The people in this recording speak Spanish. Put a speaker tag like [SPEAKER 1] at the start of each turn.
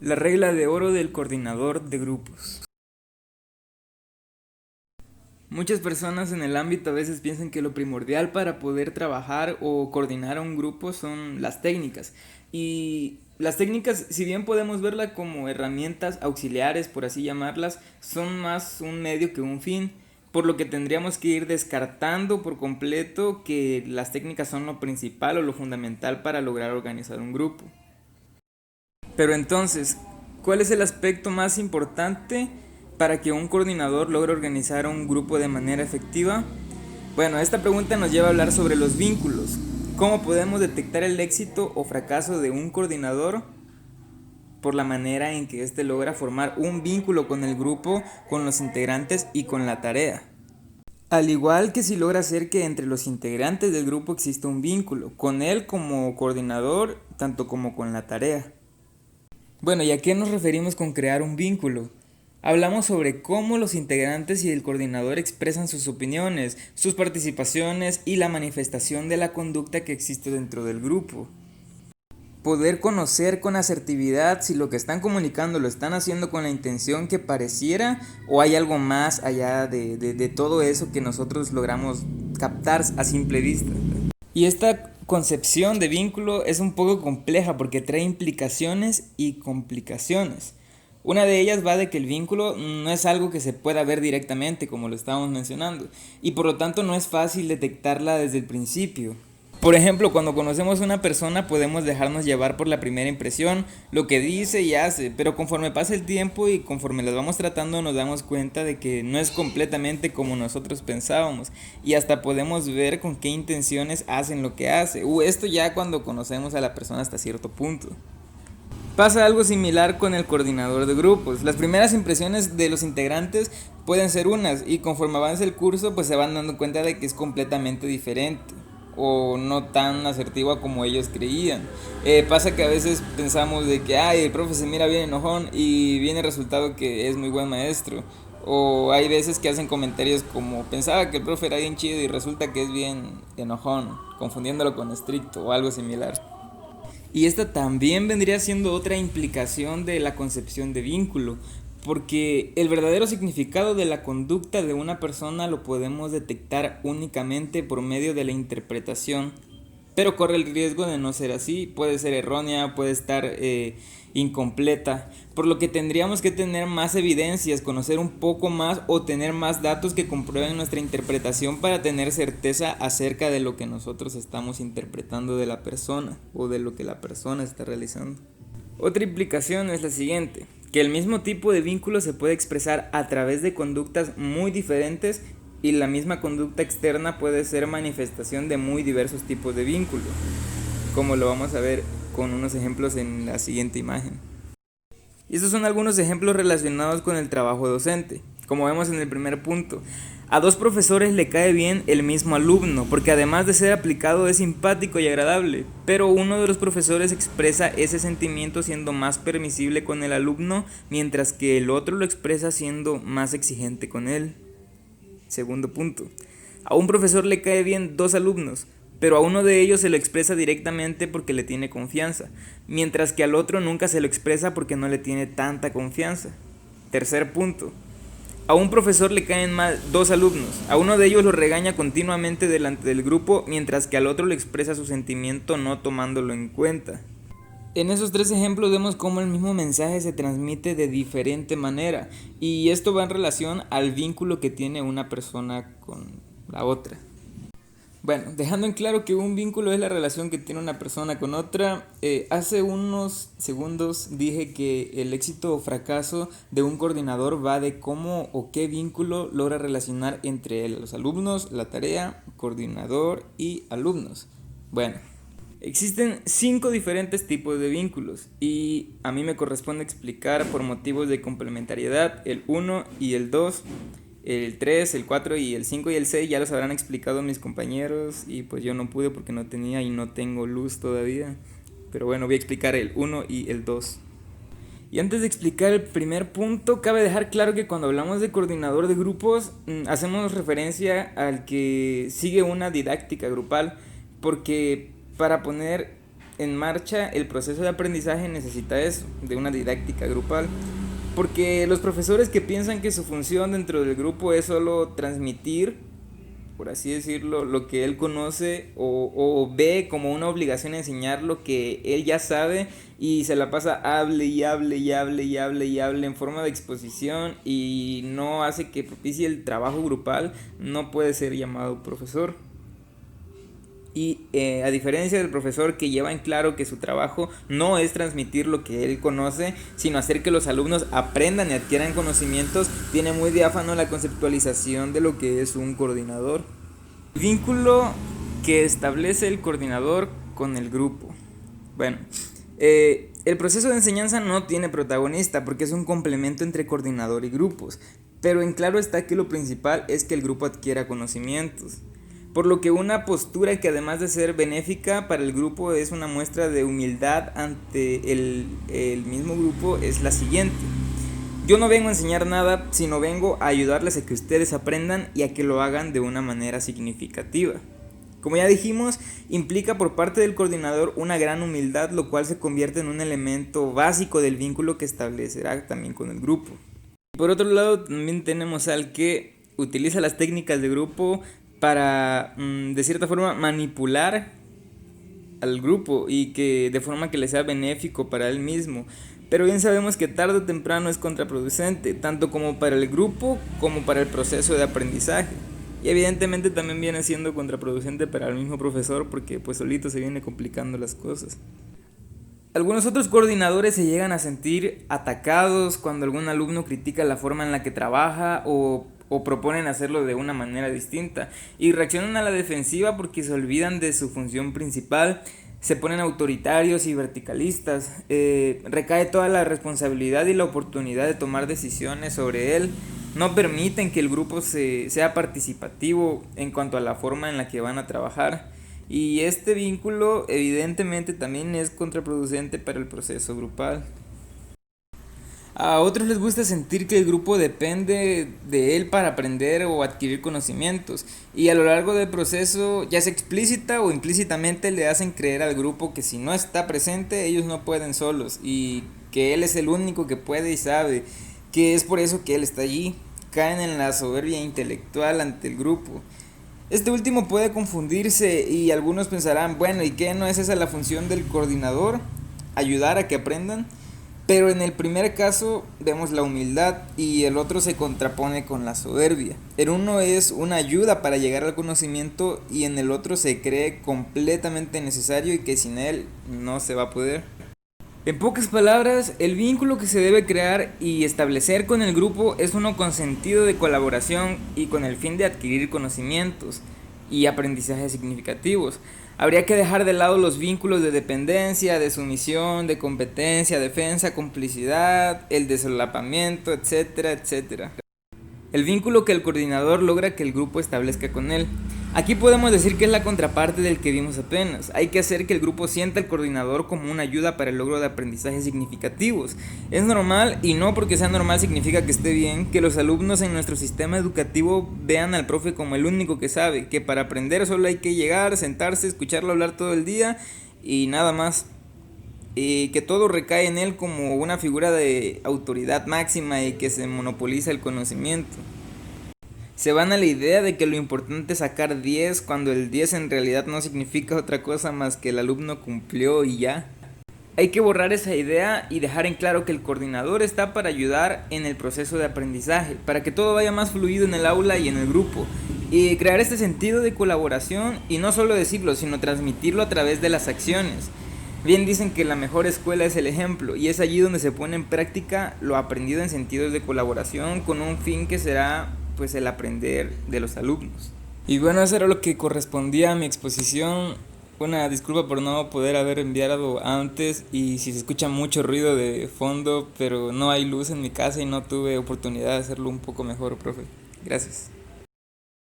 [SPEAKER 1] La regla de oro del coordinador de grupos. Muchas personas en el ámbito a veces piensan que lo primordial para poder trabajar o coordinar a un grupo son las técnicas. Y las técnicas, si bien podemos verlas como herramientas auxiliares, por así llamarlas, son más un medio que un fin. Por lo que tendríamos que ir descartando por completo que las técnicas son lo principal o lo fundamental para lograr organizar un grupo. Pero entonces, ¿cuál es el aspecto más importante para que un coordinador logre organizar un grupo de manera efectiva? Bueno, esta pregunta nos lleva a hablar sobre los vínculos. ¿Cómo podemos detectar el éxito o fracaso de un coordinador? Por la manera en que éste logra formar un vínculo con el grupo, con los integrantes y con la tarea. Al igual que si logra hacer que entre los integrantes del grupo exista un vínculo, con él como coordinador, tanto como con la tarea. Bueno, ¿y a qué nos referimos con crear un vínculo? Hablamos sobre cómo los integrantes y el coordinador expresan sus opiniones, sus participaciones y la manifestación de la conducta que existe dentro del grupo. Poder conocer con asertividad si lo que están comunicando lo están haciendo con la intención que pareciera o hay algo más allá de todo eso que nosotros logramos captar a simple vista. Y esta concepción de vínculo es un poco compleja porque trae implicaciones y complicaciones. Una de ellas va de que el vínculo no es algo que se pueda ver directamente, como lo estábamos mencionando, y por lo tanto no es fácil detectarla desde el principio. Por ejemplo, cuando conocemos a una persona podemos dejarnos llevar por la primera impresión, lo que dice y hace, pero conforme pasa el tiempo y conforme las vamos tratando nos damos cuenta de que no es completamente como nosotros pensábamos y hasta podemos ver con qué intenciones hacen lo que hace, o esto ya cuando conocemos a la persona hasta cierto punto. Pasa algo similar con el coordinador de grupos. Las primeras impresiones de los integrantes pueden ser unas y conforme avanza el curso pues se van dando cuenta de que es completamente diferente o no tan asertiva como ellos creían. Pasa que a veces pensamos de que ay, el profe se mira bien enojón y viene el resultado que es muy buen maestro. O hay veces que hacen comentarios como pensaba que el profe era bien chido y resulta que es bien enojón, confundiéndolo con estricto o algo similar. Y esta también vendría siendo otra implicación de la concepción de vínculo, porque el verdadero significado de la conducta de una persona lo podemos detectar únicamente por medio de la interpretación, pero corre el riesgo de no ser así, puede ser errónea, puede estar incompleta, por lo que tendríamos que tener más evidencias, conocer un poco más o tener más datos que comprueben nuestra interpretación para tener certeza acerca de lo que nosotros estamos interpretando de la persona o de lo que la persona está realizando. Otra implicación es la siguiente, que el mismo tipo de vínculo se puede expresar a través de conductas muy diferentes y la misma conducta externa puede ser manifestación de muy diversos tipos de vínculo, como lo vamos a ver con unos ejemplos en la siguiente imagen. Y estos son algunos ejemplos relacionados con el trabajo docente. Como vemos en el primer punto, a dos profesores le cae bien el mismo alumno, porque además de ser aplicado es simpático y agradable, pero uno de los profesores expresa ese sentimiento siendo más permisible con el alumno, mientras que el otro lo expresa siendo más exigente con él. Segundo punto, a un profesor le cae bien dos alumnos, pero a uno de ellos se lo expresa directamente porque le tiene confianza, mientras que al otro nunca se lo expresa porque no le tiene tanta confianza. Tercer punto, a un profesor le caen mal dos alumnos, a uno de ellos lo regaña continuamente delante del grupo, mientras que al otro le expresa su sentimiento no tomándolo en cuenta. En esos tres ejemplos vemos cómo el mismo mensaje se transmite de diferente manera y esto va en relación al vínculo que tiene una persona con la otra. Bueno, dejando en claro que un vínculo es la relación que tiene una persona con otra, hace unos segundos dije que el éxito o fracaso de un coordinador va de cómo o qué vínculo logra relacionar entre los alumnos, la tarea, coordinador y alumnos. Bueno, existen 5 diferentes tipos de vínculos y a mí me corresponde explicar por motivos de complementariedad el uno y el 2. El 3, el 4 y el 5 y el 6 ya los habrán explicado mis compañeros y pues yo no pude porque no tenía y no tengo luz todavía. Pero bueno, voy a explicar el uno y el 2. Y antes de explicar el primer punto, cabe dejar claro que cuando hablamos de coordinador de grupos, hacemos referencia al que sigue una didáctica grupal, porque para poner en marcha el proceso de aprendizaje necesita eso, de una didáctica grupal. Porque los profesores que piensan que su función dentro del grupo es solo transmitir, por así decirlo, lo que él conoce o ve como una obligación enseñar lo que él ya sabe y se la pasa hable y hable y hable y hable y hable en forma de exposición y no hace que propicie el trabajo grupal, no puede ser llamado profesor. Y a diferencia del profesor que lleva en claro que su trabajo no es transmitir lo que él conoce, sino hacer que los alumnos aprendan y adquieran conocimientos, tiene muy diáfano la conceptualización de lo que es un coordinador. El vínculo que establece el coordinador con el grupo. Bueno, el proceso de enseñanza no tiene protagonista porque es un complemento entre coordinador y grupos, pero en claro está que lo principal es que el grupo adquiera conocimientos. Por lo que una postura que además de ser benéfica para el grupo es una muestra de humildad ante el mismo grupo es la siguiente. Yo no vengo a enseñar nada, sino vengo a ayudarles a que ustedes aprendan y a que lo hagan de una manera significativa. Como ya dijimos, implica por parte del coordinador una gran humildad, lo cual se convierte en un elemento básico del vínculo que establecerá también con el grupo. Por otro lado, también tenemos al que utiliza las técnicas de grupo para, de cierta forma, manipular al grupo y que de forma que le sea benéfico para él mismo. Pero bien sabemos que tarde o temprano es contraproducente, tanto como para el grupo como para el proceso de aprendizaje. Y evidentemente también viene siendo contraproducente para el mismo profesor porque pues solito se viene complicando las cosas. Algunos otros coordinadores se llegan a sentir atacados cuando algún alumno critica la forma en la que trabaja o proponen hacerlo de una manera distinta y reaccionan a la defensiva porque se olvidan de su función principal, se ponen autoritarios y verticalistas, recae toda la responsabilidad y la oportunidad de tomar decisiones sobre él, no permiten que el grupo sea participativo en cuanto a la forma en la que van a trabajar y este vínculo evidentemente también es contraproducente para el proceso grupal. A otros les gusta sentir que el grupo depende de él para aprender o adquirir conocimientos y a lo largo del proceso, ya sea explícita o implícitamente, le hacen creer al grupo que si no está presente ellos no pueden solos y que él es el único que puede y sabe, que es por eso que él está allí. Caen en la soberbia intelectual ante el grupo. Este último puede confundirse y algunos pensarán, bueno, ¿y qué? ¿No es esa la función del coordinador? ¿Ayudar a que aprendan? Pero en el primer caso vemos la humildad y el otro se contrapone con la soberbia. El uno es una ayuda para llegar al conocimiento y en el otro se cree completamente necesario y que sin él no se va a poder. En pocas palabras, el vínculo que se debe crear y establecer con el grupo es uno con sentido de colaboración y con el fin de adquirir conocimientos y aprendizajes significativos. Habría que dejar de lado los vínculos de dependencia, de sumisión, de competencia, defensa, complicidad, el desolapamiento, etcétera, etcétera. El vínculo que el coordinador logra que el grupo establezca con él. Aquí podemos decir que es la contraparte del que vimos apenas. Hay que hacer que el grupo sienta al coordinador como una ayuda para el logro de aprendizajes significativos. Es normal, y no porque sea normal significa que esté bien, que los alumnos en nuestro sistema educativo vean al profe como el único que sabe, que para aprender solo hay que llegar, sentarse, escucharlo hablar todo el día y nada más. Y que todo recae en él como una figura de autoridad máxima y que se monopoliza el conocimiento. Se van a la idea de que lo importante es sacar 10 cuando el 10 en realidad no significa otra cosa más que el alumno cumplió y ya. Hay que borrar esa idea y dejar en claro que el coordinador está para ayudar en el proceso de aprendizaje, para que todo vaya más fluido en el aula y en el grupo, y crear este sentido de colaboración y no solo decirlo, sino transmitirlo a través de las acciones. Bien dicen que la mejor escuela es el ejemplo y es allí donde se pone en práctica lo aprendido en sentidos de colaboración con un fin que será pues el aprender de los alumnos. Y bueno, eso era lo que correspondía a mi exposición. Una disculpa por no poder haber enviado antes y si se escucha mucho ruido de fondo, pero no hay luz en mi casa y no tuve oportunidad de hacerlo un poco mejor, profe. Gracias.